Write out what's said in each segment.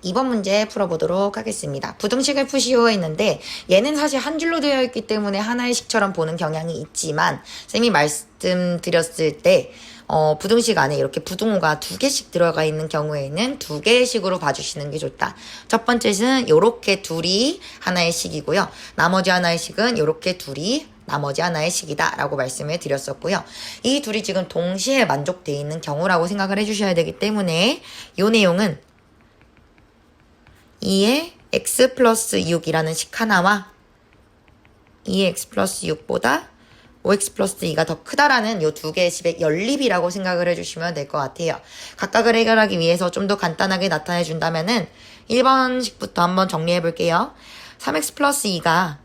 2번 문제 풀어보도록 하겠습니다. 부등식을 푸시오 했는데 얘는 사실 한 줄로 되어 있기 때문에 하나의 식처럼 보는 경향이 있지만 쌤이 말씀드렸을 때 부등식 안에 이렇게 부등호가 2개씩 들어가 있는 경우에는 2개의 식으로 봐주시는 게 좋다. 첫 번째는 요렇게 둘이 하나의 식이고요. 나머지 하나의 식은 요렇게 둘이 나머지 하나의 식이다 라고 말씀을 드렸었고요. 이 둘이 지금 동시에 만족되어 있는 경우라고 생각을 해주셔야 되기 때문에 이 내용은 2의 x 플러스 6이라는 식 하나와 2의 x 플러스 6보다 5x 플러스 2가 더 크다라는 이 두 개의 식의 연립이라고 생각을 해주시면 될 것 같아요. 각각을 해결하기 위해서 좀 더 간단하게 나타내 준다면은 1번 식부터 한번 정리해 볼게요. 3x 플러스 2가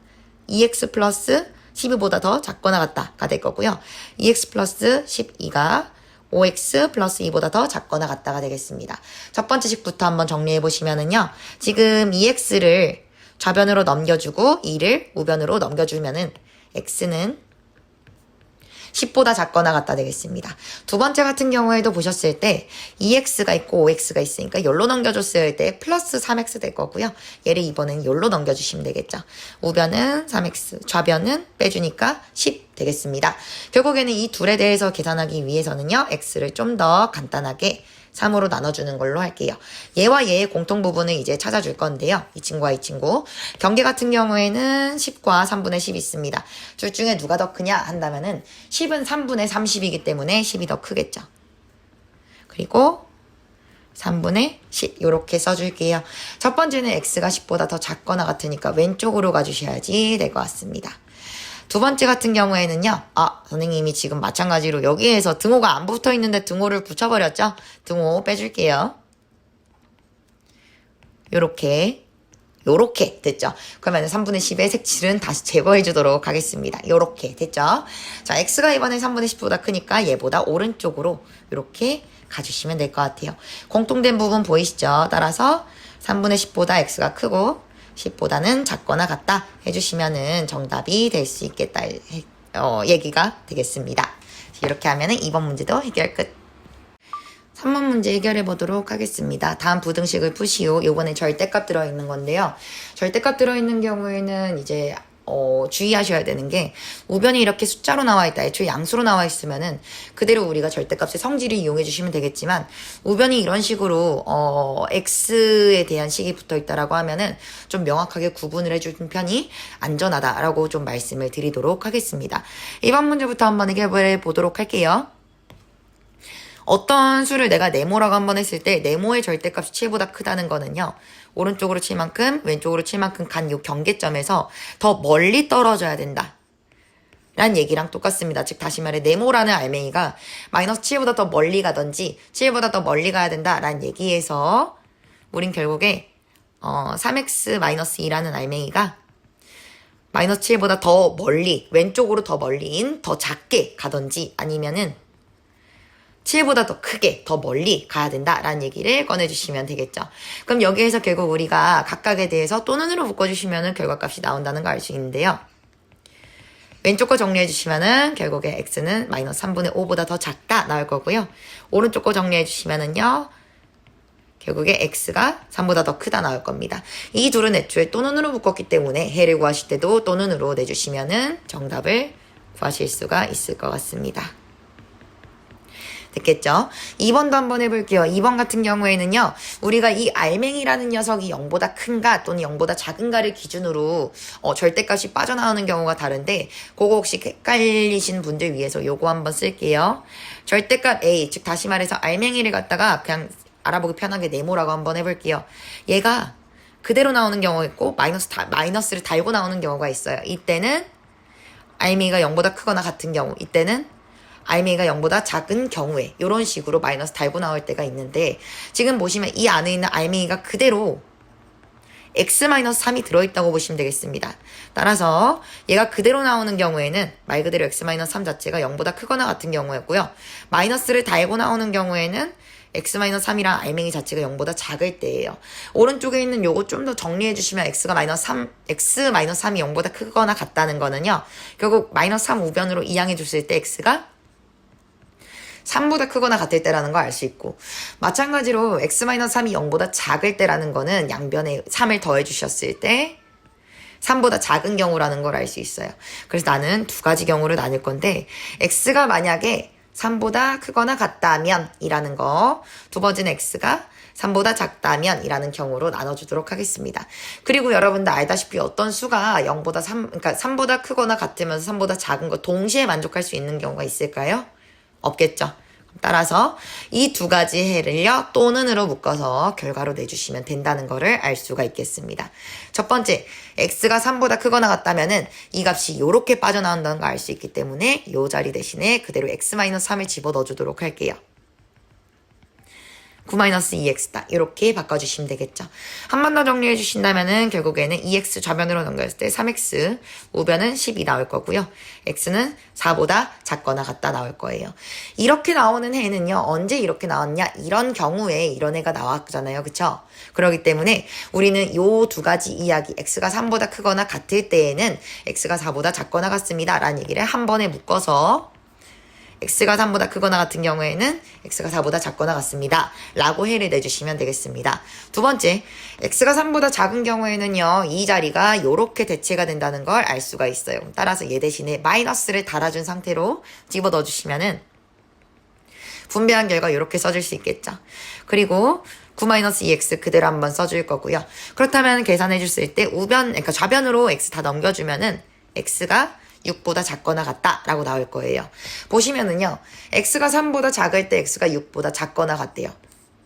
2x 플러스 12보다 더 작거나 같다가 될 거고요. 2x 플러스 12가 5x 플러스 2보다 더 작거나 같다가 되겠습니다. 첫 번째 식부터 한번 정리해 보시면은요. 지금 2x를 좌변으로 넘겨주고 2를 우변으로 넘겨주면은 x는 10보다 작거나 같다 되겠습니다. 두 번째 같은 경우에도 보셨을 때 2x가 있고 5x가 있으니까 열로 넘겨줬을 때 플러스 3x 될 거고요. 얘를 이번엔 열로 넘겨주시면 되겠죠. 우변은 3x, 좌변은 빼주니까 10 되겠습니다. 결국에는 이 둘에 대해서 계산하기 위해서는요. x를 좀 더 간단하게 3으로 나눠주는 걸로 할게요. 얘와 얘의 공통 부분을 이제 찾아줄 건데요. 이 친구와 이 친구. 경계 같은 경우에는 10과 3분의 10이 있습니다. 둘 중에 누가 더 크냐 한다면은 10은 3분의 30이기 때문에 10이 더 크겠죠. 그리고 3분의 10 이렇게 써줄게요. 첫 번째는 x가 10보다 더 작거나 같으니까 왼쪽으로 가주셔야지 될 것 같습니다. 두 번째 같은 경우에는요. 선생님이 지금 마찬가지로 여기에서 등호가 안 붙어 있는데 등호를 붙여버렸죠. 등호 빼줄게요. 요렇게 됐죠. 그러면 3분의 10의 색칠은 다시 제거해 주도록 하겠습니다. 요렇게 됐죠. 자, x가 이번에 3분의 10보다 크니까 얘보다 오른쪽으로 요렇게 가주시면 될 것 같아요. 공통된 부분 보이시죠? 따라서 3분의 10보다 x가 크고 10보다는 작거나 같다 해주시면은 정답이 될 수 있겠다 얘기가 되겠습니다. 이렇게 하면은 2번 문제도 해결 끝. 3번 문제 해결해 보도록 하겠습니다. 다음 부등식을 푸시오. 요번에 절대값 들어있는 건데요. 절대값 들어있는 경우에는 이제 주의하셔야 되는 게 우변이 이렇게 숫자로 나와 있다. 애초에 양수로 나와 있으면은 그대로 우리가 절대값의 성질을 이용해 주시면 되겠지만 우변이 이런 식으로 x에 대한 식이 붙어 있다라고 하면은 좀 명확하게 구분을 해주는 편이 안전하다라고 좀 말씀을 드리도록 하겠습니다. 이번 문제부터 한번 해결해 보도록 할게요. 어떤 수를 내가 네모라고 한번 했을 때 네모의 절대값이 7보다 크다는 거는요. 오른쪽으로 칠 만큼 왼쪽으로 칠 만큼 간 요 경계점에서 더 멀리 떨어져야 된다. 라는 얘기랑 똑같습니다. 즉 다시 말해 네모라는 알맹이가 마이너스 7보다 더 멀리 가든지 7보다 더 멀리 가야 된다라는 얘기에서 우린 결국에 3x-2라는 알맹이가 마이너스 7보다 더 멀리 왼쪽으로 더 멀리인 더 작게 가든지 아니면은 7보다 더 크게, 더 멀리 가야 된다라는 얘기를 꺼내주시면 되겠죠. 그럼 여기에서 결국 우리가 각각에 대해서 또는으로 묶어주시면 결과값이 나온다는 거 알 수 있는데요. 왼쪽 거 정리해주시면은 결국에 x는 마이너스 3분의 5보다 더 작다 나올 거고요. 오른쪽 거 정리해주시면은요. 결국에 x가 3보다 더 크다 나올 겁니다. 이 둘은 애초에 또는으로 묶었기 때문에 해를 구하실 때도 또는으로 내주시면은 정답을 구하실 수가 있을 것 같습니다. 됐겠죠? 2번도 한번 해볼게요. 2번 같은 경우에는요. 우리가 이 알맹이라는 녀석이 0보다 큰가 또는 0보다 작은가를 기준으로 절대값이 빠져나오는 경우가 다른데 그거 혹시 헷갈리신 분들 위해서 요거 한번 쓸게요. 절대값 A, 즉 다시 말해서 알맹이를 갖다가 그냥 알아보기 편하게 네모라고 한번 해볼게요. 얘가 그대로 나오는 경우가 있고 마이너스를 달고 나오는 경우가 있어요. 이때는 알맹이가 0보다 크거나 같은 경우, 이때는 알맹이가 0보다 작은 경우에 이런 식으로 마이너스 달고 나올 때가 있는데 지금 보시면 이 안에 있는 알맹이가 그대로 x-3이 들어있다고 보시면 되겠습니다. 따라서 얘가 그대로 나오는 경우에는 말 그대로 x-3 자체가 0보다 크거나 같은 경우였고요. 마이너스를 달고 나오는 경우에는 x-3이랑 알맹이 자체가 0보다 작을 때예요. 오른쪽에 있는 요거 좀 더 정리해 주시면 x-3이 0보다 크거나 같다는 거는요. 결국 -3 우변으로 이항해 줬을 때 x가 3보다 크거나 같을 때라는 거 알 수 있고, 마찬가지로 x-3이 0보다 작을 때라는 거는 양변에 3을 더해 주셨을 때 3보다 작은 경우라는 걸 알 수 있어요. 그래서 나는 두 가지 경우를 나눌 건데, x가 만약에 3보다 크거나 같다면 이라는 거, 두 번째는 x가 3보다 작다면 이라는 경우로 나눠주도록 하겠습니다. 그리고 여러분들 알다시피 어떤 수가 0보다 그러니까 3보다 크거나 같으면서 3보다 작은 거 동시에 만족할 수 있는 경우가 있을까요? 없겠죠. 따라서 이 두 가지 해를요, 또는으로 묶어서 결과로 내주시면 된다는 거를 알 수가 있겠습니다. 첫 번째, x가 3보다 크거나 같다면은 이 값이 요렇게 빠져나온다는 걸 알 수 있기 때문에 요 자리 대신에 그대로 x-3을 집어넣어 주도록 할게요. 9-2x다. 이렇게 바꿔주시면 되겠죠. 한 번 더 정리해 주신다면은 결국에는 2x 좌변으로 넘겼을 때 3x, 우변은 10이 나올 거고요. x는 4보다 작거나 같다 나올 거예요. 이렇게 나오는 해는요, 언제 이렇게 나왔냐? 이런 경우에 이런 애가 나왔잖아요. 그쵸? 그렇기 때문에 우리는 요 두 가지 이야기, x가 3보다 크거나 같을 때에는 x가 4보다 작거나 같습니다. 라는 얘기를 한 번에 묶어서 x가 3보다 크거나 같은 경우에는 x가 4보다 작거나 같습니다. 라고 해를 내주시면 되겠습니다. 두 번째, x가 3보다 작은 경우에는요, 이 자리가 이렇게 대체가 된다는 걸 알 수가 있어요. 따라서 얘 대신에 마이너스를 달아준 상태로 집어 넣어주시면은 분배한 결과 이렇게 써줄 수 있겠죠. 그리고 9-2x 그대로 한번 써줄 거고요. 그렇다면 계산해 줬을 때 그러니까 좌변으로 x 다 넘겨주면은 x가 6보다 작거나 같다라고 나올 거예요. 보시면은요, x가 3보다 작을 때 x가 6보다 작거나 같대요.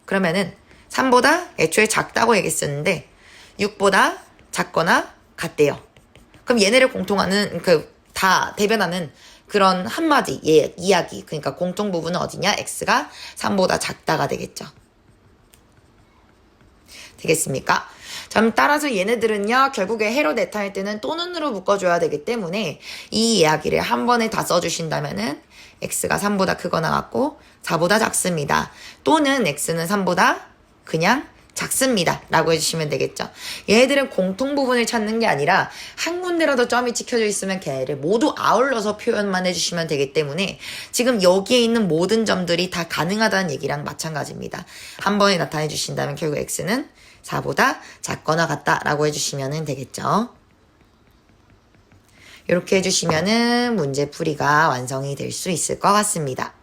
그러면은 3보다 애초에 작다고 얘기했었는데 6보다 작거나 같대요. 그럼 얘네를 공통하는 다 대변하는 그런 한마디 이야기, 그러니까 공통 부분은 어디냐? x가 3보다 작다가 되겠죠. 되겠습니까? 따라서 얘네들은요, 결국에 해로 나타낼 때는 또는으로 묶어줘야 되기 때문에 이 이야기를 한 번에 다 써주신다면은 x가 3보다 크거나 같고 4보다 작습니다. 또는 x는 3보다 그냥 작습니다. 라고 해주시면 되겠죠. 얘네들은 공통 부분을 찾는 게 아니라 한 군데라도 점이 찍혀져 있으면 걔를 모두 아울러서 표현만 해주시면 되기 때문에 지금 여기에 있는 모든 점들이 다 가능하다는 얘기랑 마찬가지입니다. 한 번에 나타내 주신다면 결국 x는 4보다 작거나 같다라고 해주시면 되겠죠. 이렇게 해주시면은 문제 풀이가 완성이 될 수 있을 것 같습니다.